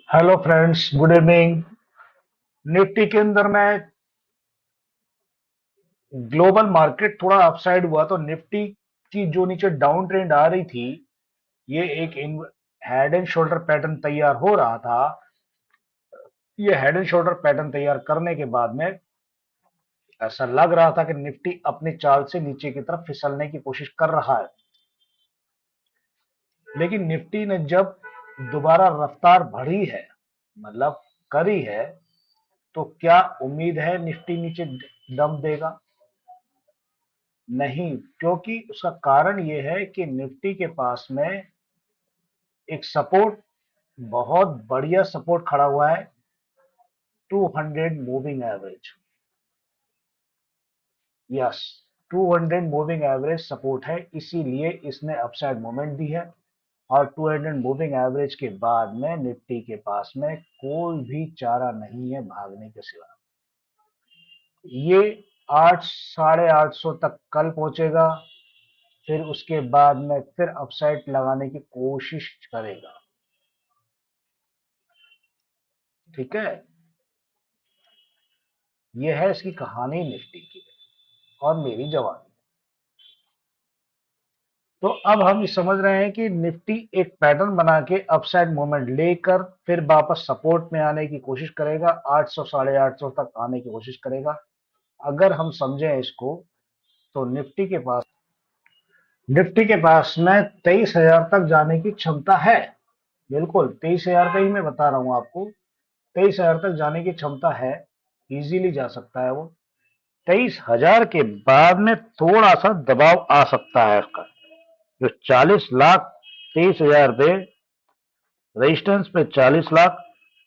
Hello friends, good evening. Nifty के अंदर में ग्लोबल मार्केट थोड़ा अपसाइड हुआ तो निफ्टी की जो नीचे डाउन ट्रेंड आ रही थी, ये एक हेड एंड शोल्डर पैटर्न तैयार हो रहा था। ये हेड एंड शोल्डर पैटर्न तैयार करने के बाद में ऐसा लग रहा था कि निफ्टी अपनी चाल से नीचे की तरफ फिसलने की कोशिश कर रहा है। लेकिन निफ्टी ने जब दोबारा रफ्तार बढ़ी है, मतलब करी है, तो क्या उम्मीद है निफ्टी नीचे दम देगा? नहीं, क्योंकि उसका कारण यह है कि निफ्टी के पास में एक सपोर्ट, बहुत बढ़िया सपोर्ट खड़ा हुआ है, 200 moving average. Yes, 200 moving average support है, इसीलिए इसने अपसाइड मोमेंट दी है। और 200 मूविंग एवरेज के बाद में निफ्टी के पास में कोई भी चारा नहीं है भागने के सिवा। ये 800 साढ़े 800 तक कल पहुंचेगा, फिर उसके बाद में फिर अपसाइड लगाने की कोशिश करेगा। ठीक है, ये है इसकी कहानी निफ्टी की और मेरी जवानी। तो अब हम ये समझ रहे हैं कि निफ्टी एक पैटर्न बना के अपसाइड मूवमेंट लेकर फिर वापस सपोर्ट में आने की कोशिश करेगा, 800 साढ़े 800 तक आने की कोशिश करेगा। अगर हम समझें इसको, तो निफ्टी के पास में 23,000 तक जाने की क्षमता है। बिल्कुल 23,000 का ही मैं बता रहा हूं आपको। 23,000 तक जाने की क्षमता है, इजीली जा सकता है वो। 23,000 के बाद में थोड़ा सा दबाव आ सकता है उसका। जो 40 लाख, 23,000 पे रेजिस्टेंस पे 40 लाख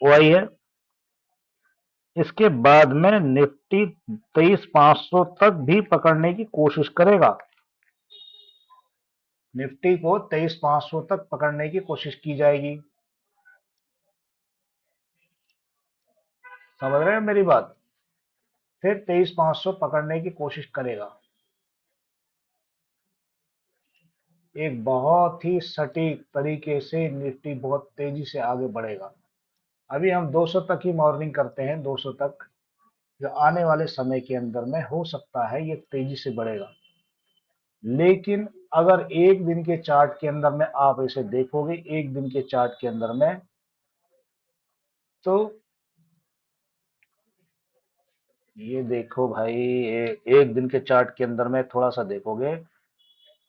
वो आई है। इसके बाद में निफ्टी 23,500 तक भी पकड़ने की कोशिश करेगा। निफ्टी को 23,500 तक पकड़ने की कोशिश की जाएगी। समझ रहे हैं मेरी बात? फिर 23,500 पकड़ने की कोशिश करेगा। एक बहुत ही सटीक तरीके से निफ्टी बहुत तेजी से आगे बढ़ेगा। अभी हम 200 तक ही मॉर्निंग करते हैं, 200 तक। जो आने वाले समय के अंदर में हो सकता है ये तेजी से बढ़ेगा। लेकिन अगर एक दिन के चार्ट के अंदर में आप इसे देखोगे, एक दिन के चार्ट के अंदर में, तो ये देखो भाई, एक दिन के चार्ट के अंदर में थोड़ा सा देखोगे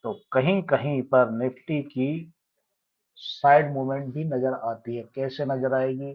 तो कहीं कहीं पर निफ्टी की साइड मूवमेंट भी नजर आती है। कैसे नजर आएगी?